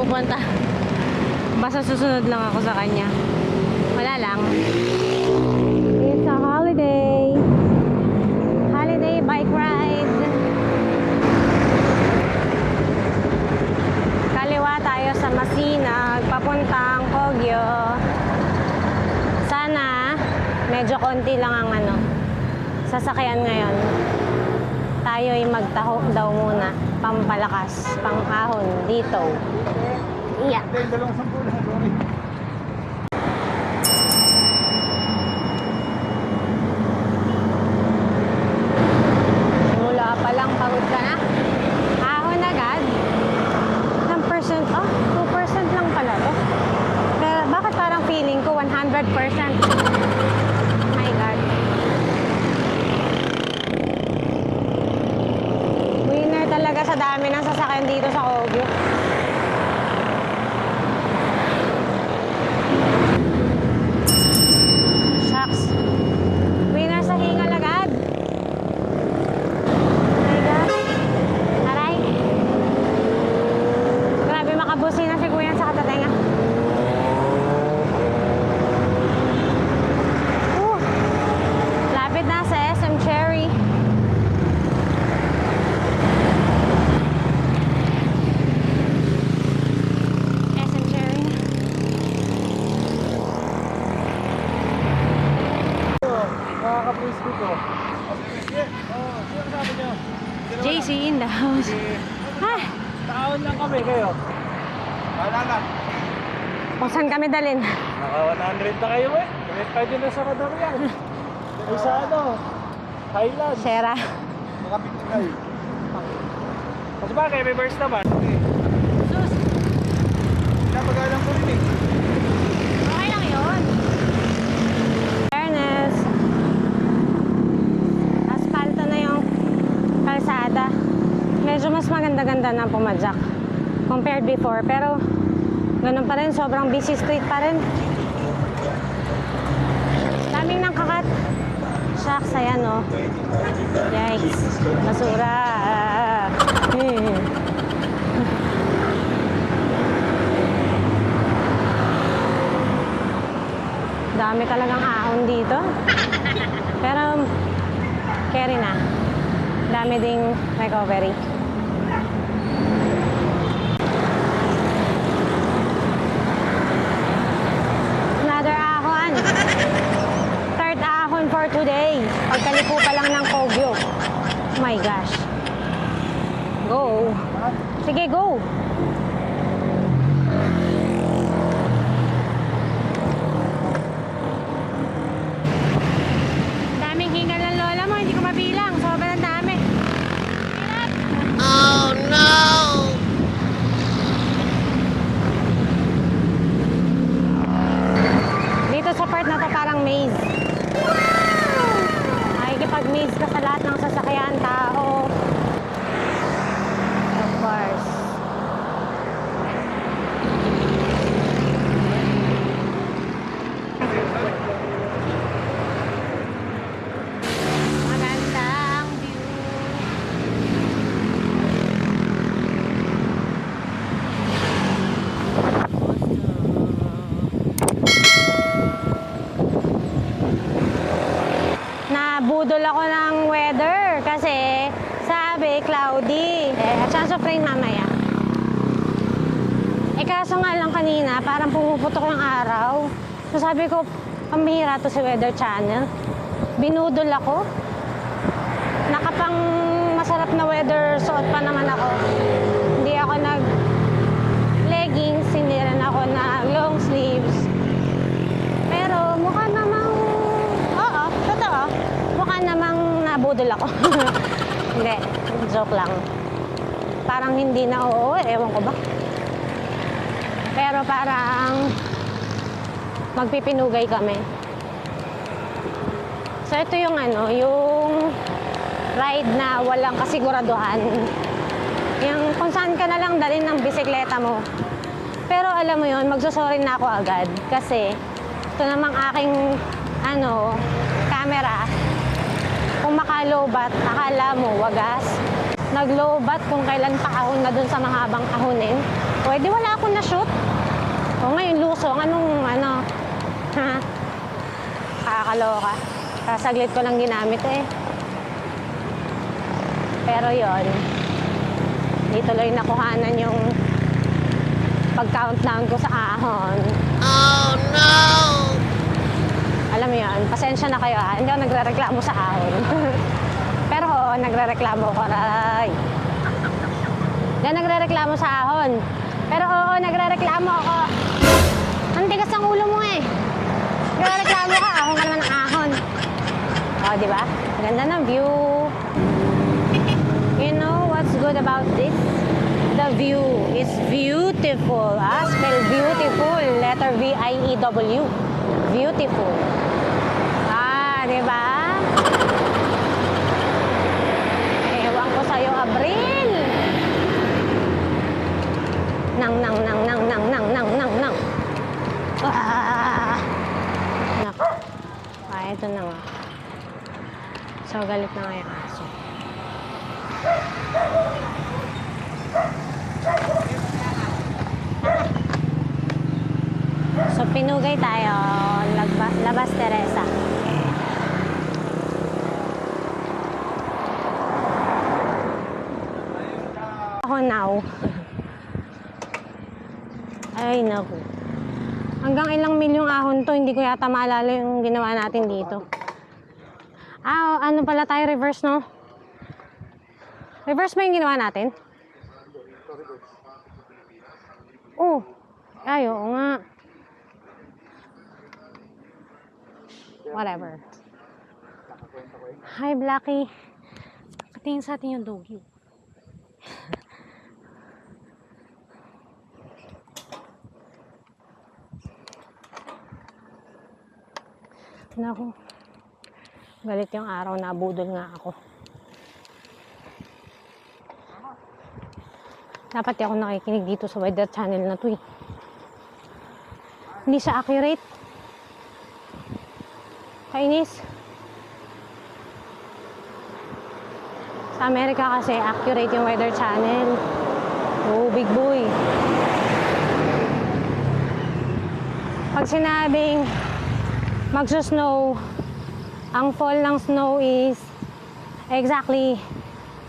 pupunta. Basta susunod lang ako sa kanya. Wala lang. It's a holiday. Holiday bike ride. Kaliwa tayo sa Masinag, papuntang Kogyo. Sana medyo konti lang ang sasakyan ngayon. Tayo ay magtaho daw muna. Pampalakas, pang-ahon dito. Yeah. Mula pa lang pagod ka na. Ahon agad. 10%? Oh, 2% lang pala to. Pero bakit parang feeling ko 100%? My God. Winner talaga sa dami ng sasakyan dito sa Kogyo. Shucks. Winner sa hingal agad. My God. Aray. Grabe makabusina si Kuya sa katatenga. Lapit na sa SM Cherry. SM Cherry na. Nakaka-frisbee ko. Sino sabi niyo? JC in the house. Ah, Taon lang kami kayo. Wala lang. kung saan kami dalhin? Naka 100 na kayo eh. Kahit pwede na sa Madarian. Ay sa Highlands. Sera. Makapit kayo. Kasi ba kayo may verse naman? Sus, Pinapagalang ko rin eh. okay lang yun. Fairness. Asfalto na yung kalsada. Medyo mas maganda-ganda na pumadyak compared before. Pero ganun pa rin, sobrang busy street pa rin. Daming nang kakat. Shucks, ayan o. Yikes. Basura. Dami talagang ahon dito. Pero carry na. Dami ding recovery. Another ahon. Third ahon for today. Pagkaliko pa lang ng Kogyo. Oh my gosh. Go. Sige, go. Daming hingal ng lola mo. Hindi ko mabilang. Sobrang dami. Oh no! Dito sa part na to parang maze. Nakikipag-maze ka sa lahat ng sasakyan, tao. Of course. Magandang view. Nabudol ako ng weather kasi sabi cloudy. Chance of rain mamaya. Kaso nga lang kanina, parang pumuputok yung araw. So sabi ko, pambihira to si Weather Channel. Binudol ako. Nakapang masarap na weather suot pa naman ako. Hindi ako nag-leggings, hindi rin ako na-long sleeves. Pero mukha namang, oo, totoo. Mukha namang nabudol ako. Hindi, joke lang. Parang hindi na oo, ewan ko ba. Pero parang magpipinugay kami. So ito yung yung ride na walang kasiguraduhan. Yung kung saan ka na lang dalhin ng bisikleta mo. Pero alam mo yun, magsusorry na ako agad. Kasi ito namang aking camera. Kung maka-lowbat, akala mo wagas. Nag-lowbat kung kailan pa ahon na dun sa mahabang ahonin. Pwede wala akong na O ngayon, lusong. Anong, ano? Ha? Kakaloka. Kasaglit ko lang ginamit eh. Pero yon, di tuloy nakuhanan yung pag-countdown ko sa ahon. Oh no! Alam mo yun, pasensya na kayo ha. Hindi ako nagre-reklamo sa ahon. Pero oo, nagre-reklamo ko. Aray. Hindi nagre-reklamo sa ahon. Pero oo, nagre-reklamo ako. Ang tigas ng ulo mo eh. Nagre-reklamo ka, ahon ka naman ng ahon. O, di ba? Ganda ng view. You know what's good about this? The view is beautiful. Spell beautiful. Letter V-I-E-W. Beautiful. Di ba? Ewan ko sa'yo, Abril. Nang. Ito na nga. So, galit na nga yung aso. So, pinugay tayo. Labas Teresa. Ako now. Ay, naku. Hanggang ilang milyong ahon to, hindi ko yata maalala yung ginawa natin dito. Ano pala tayo, reverse, no? Reverse ba yung ginawa natin? Oh, ay, oo nga. Whatever. Hi, Blackie. Katingin sa atin yung doggy. Naku. Galit yung araw, nabudol nga ako. Dapat di ako nakikinig dito sa weather channel na to eh. Hindi siya accurate. Kainis. Sa Amerika kasi accurate yung weather channel. Oh, big boy. Pag sinabing magsusnow, ang fall ng snow is exactly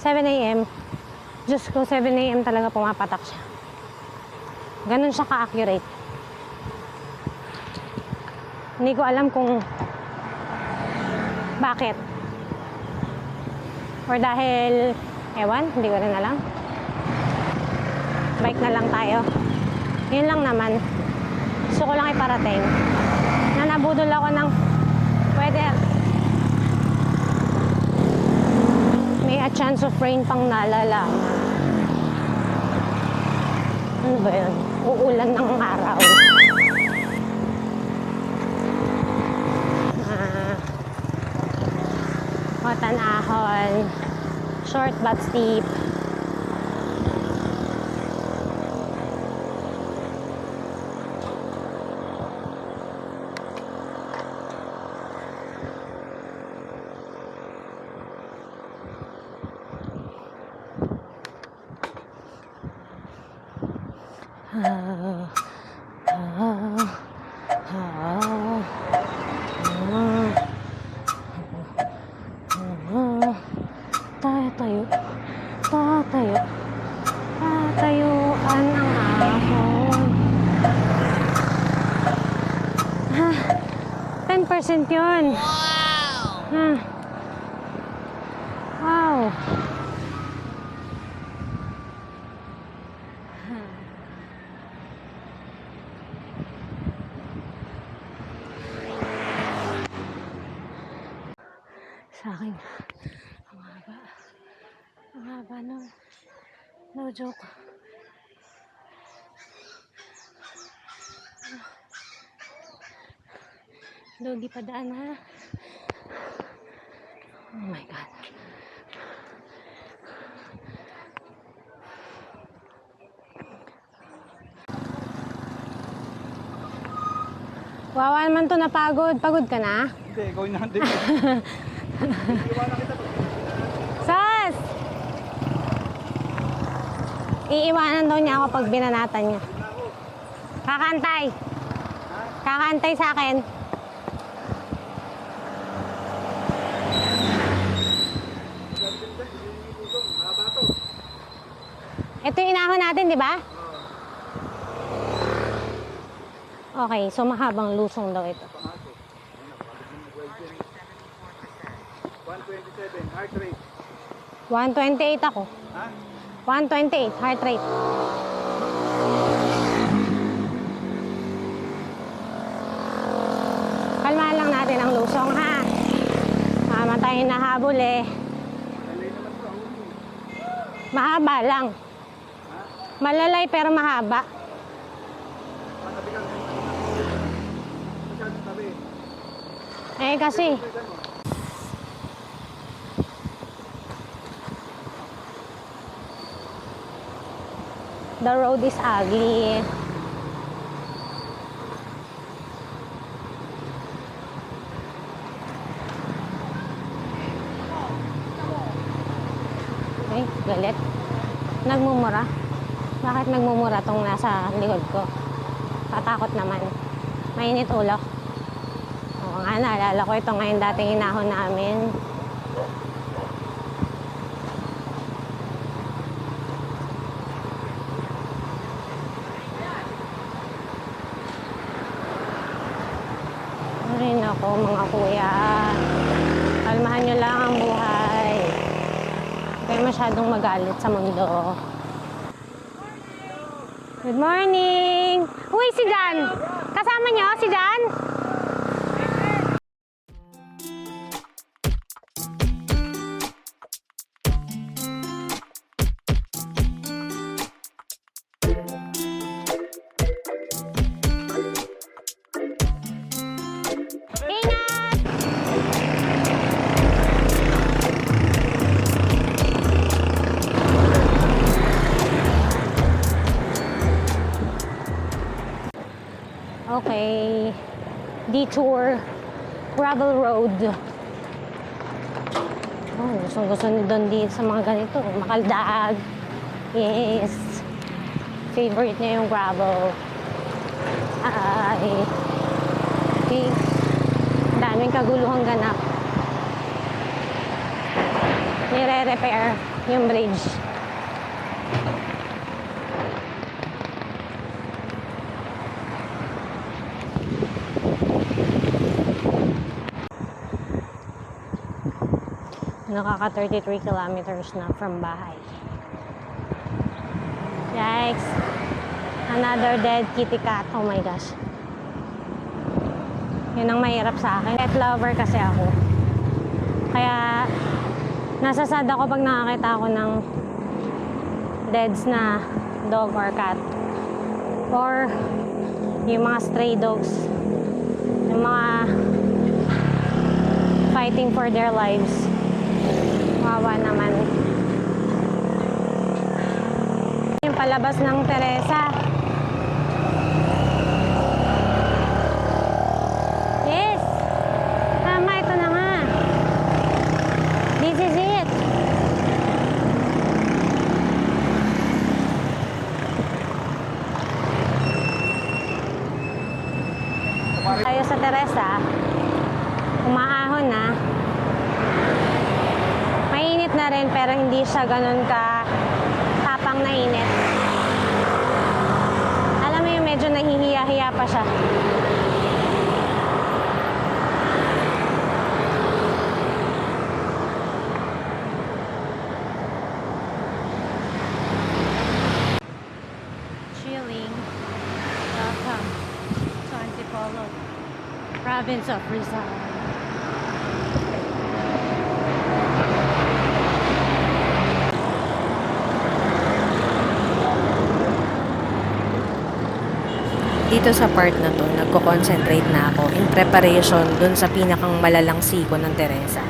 7 a.m. Diyos ko, 7 a.m. talaga pumapatak siya. Ganun siya ka-accurate. Hindi ko alam kung bakit. Or dahil, ewan, hindi ko rin alam. Bike na lang tayo. Yun lang naman. Gusto ko lang iparating na nabudol ako ng weather. May a chance of rain pang nalala. Ano ba yun? Uulan ng araw. Matanahon. Short but steep. Tatayuan ang ahon. 10% yun. Wow! Wow! Sa akin, ang haba no joke. Dogi pa daan ha. Oh my God. Wawa naman to, napagod. Pagod ka na? Hindi, ikaw yung nandito. Sas! Iiwanan daw niya ako pag binanatan niya. Kakantay. Kakantay sa akin. Ito yung inahon natin, di ba? Okay, so mahabang lusong daw ito. 127, heart rate. 128 ako. Ha? 128, heart rate. Kalmahan lang natin ang lusong, ha? Mamatayin na habol eh. Malay naman to, ang ulo. Mahaba lang. Malalay pero mahaba. Matabi kang masyadong tabi. Eh kasi, the road is ugly. Ay, galit. Nagmumura. Bakit nagmumura tong nasa likod ko? Katakot naman. Mainit ulo. Oo nga, naalala ko ito ngayon dating inahon namin. Rin ako mga kuya. Kalmahan nyo lang ang buhay. Huwag kayo masyadong magalit sa mundo. Good morning! Uy, si Jan! Kasama nyo si Jan? Ingat! Okay, detour, gravel road. Oh, gusto ni Don din sa mga ganito, makaldaag. Yes, favorite niya yung gravel. Ay, okay, daming kaguluhang ganap. Nire-repair yung bridge. Nakaka 33 kilometers na from bahay. Yikes! Another dead kitty cat. Oh my gosh. Yun ang mahirap sa akin. Pet lover kasi ako. Kaya nasasad ako pag nakakita ako ng deads na dog or cat. Or yung mga stray dogs. Yung mga fighting for their lives. Wawa naman. Yung palabas ng Teresa. Yes! Tama, ito na nga. This is it. Tayo sa Teresa. Umaahon na. Mainit na rin pero hindi siya ganun ka tapang na init. Alam mo yung medyo nahihiya-hiya pa siya. Chilling. Welcome to Antipolo, province of Rizal. Dito sa part na to, nagko-concentrate na ako in preparation dun sa pinakang malalang siko ng Teresa.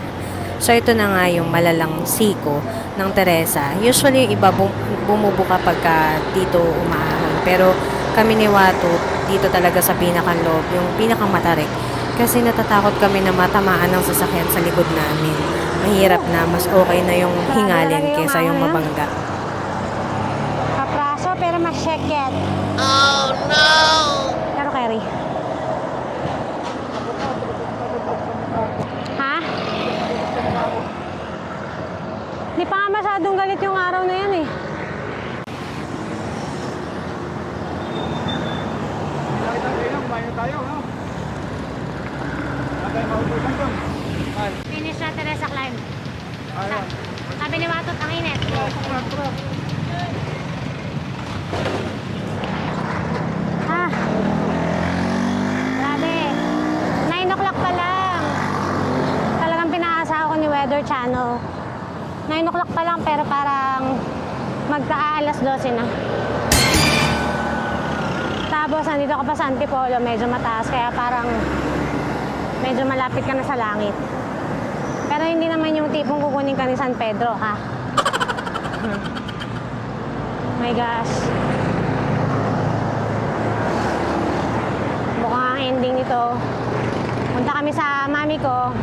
So ito na nga yung malalang siko ng Teresa. Usually yung iba bumubuka pagka dito umaahon. Pero kami ni Watu, dito talaga sa pinakang loob, yung pinakang matarik. Kasi natatakot kami na matamaan ng sasakyan sa likod namin. Mahirap na, mas okay na yung hingalin kesa yung mabangga. Kapraso pero masyeket. Oh no! kain na tayo, ha? Wala tayong mahutusan doon. Ay, Finish na Teresa climb. ayaw. Sabi ni Watot, ang init. Truck. Ah. Grabe. 9 o'clock pa lang. Talagang pinaasa ko ni Weather Channel. 9 o'clock pa lang pero parang magka-alas 12 na. Tapos nandito ka pa sa Antipolo, medyo mataas kaya parang medyo malapit ka na sa langit. Pero hindi naman yung tipong kukunin ka ni San Pedro, ha? My gosh. Mukhang ang ending nito. Punta kami sa mami ko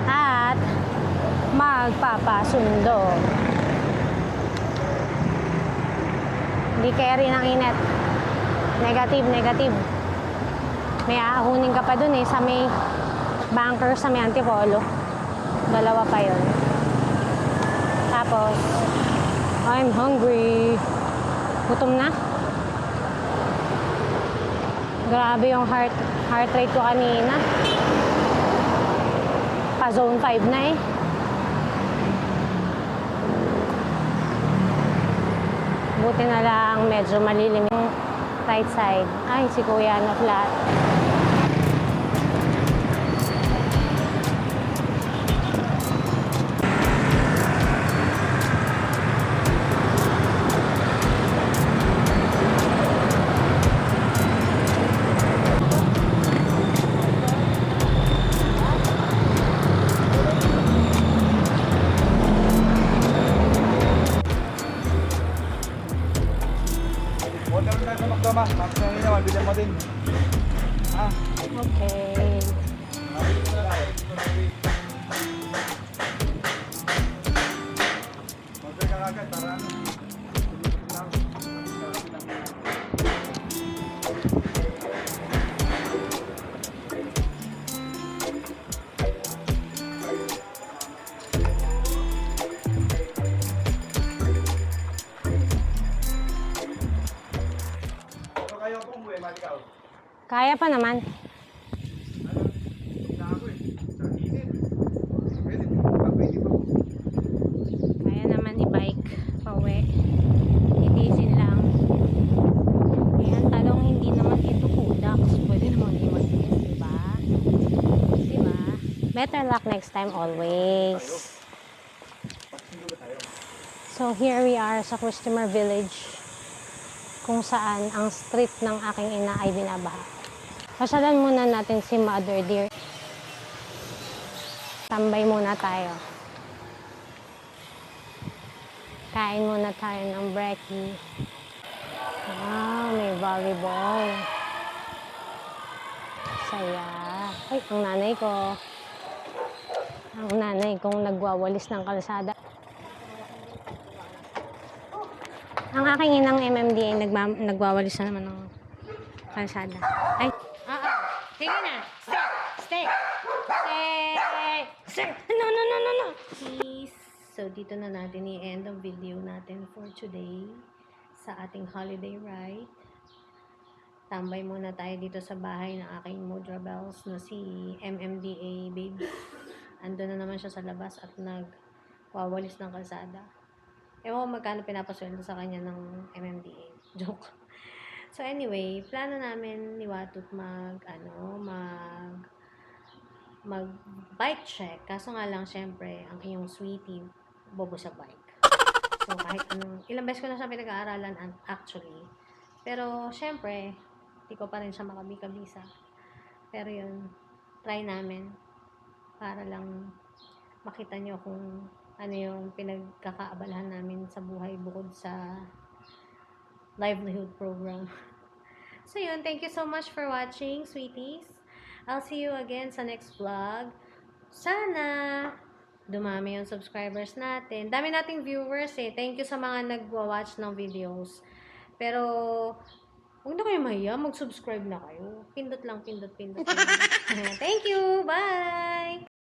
at magpapasundo. Hindi carry ng init. Negative. May aahunin ka pa dun eh sa may bunker sa may Antipolo. Dalawa pa yun. Tapos, I'm hungry. Gutom na. Grabe yung heart rate ko kanina. Pa zone 5 na eh. Buti na lang medyo malilim yung right side. Ay, si Kuya na flat. Water na tayo sa Magdama. Tapos na hinawan, bilhin mo din. Ha? Okay. Mag-break ka agad para ano. So kayo po umuwi, malikaw. Kaya pa naman. Na ako eh. Sa init. Pwede pa po. Kaya naman i-bike pauwi. Titisin lang. Kaya ang talong hindi naman ito kudax. Pwede naman i-magtiis, diba? Diba? Better luck next time always. So here we are sa Customer Village kung saan ang street ng aking ina ay binabaha. Pasyalan muna natin si Mother Dear. Tambay muna tayo. Kain muna tayo ng brekkie. Ah, may volleyball. Saya. Ay, ang nanay ko. Ang nanay kong nagwawalis ng kalsada. Ang aking inang MMDA nagwawalis na naman ng kalsada. Ay, sige na. Stay. No. Please. So, dito na natin i-end ang video natin for today sa ating holiday ride. Tambay muna tayo dito sa bahay ng aking Mudra Bells na si MMDA baby. Ando na naman siya sa labas at nagwawalis ng kalsada. Ewan ko magkano pinapasweldo sa kanya ng MMDA. Joke. So anyway, plano namin ni Watot mag bike check. Kaso nga lang, syempre, ang iyong sweetie, bobo sa bike. So kahit anong, ilang beses ko na siya pinag-aaralan actually. Pero syempre, di ko pa rin siya makabisa. Pero yun, try namin para lang makita nyo kung ano yung pinagkakaabalahan namin sa buhay bukod sa livelihood program. So yun, thank you so much for watching, sweeties. I'll see you again sa next vlog. Sana dumami yung subscribers natin. Dami nating viewers eh. Thank you sa mga nagwa-watch ng videos. Pero huwag na kayo mahiya, mag-subscribe na kayo. Pindot lang, pindot. Thank you, bye!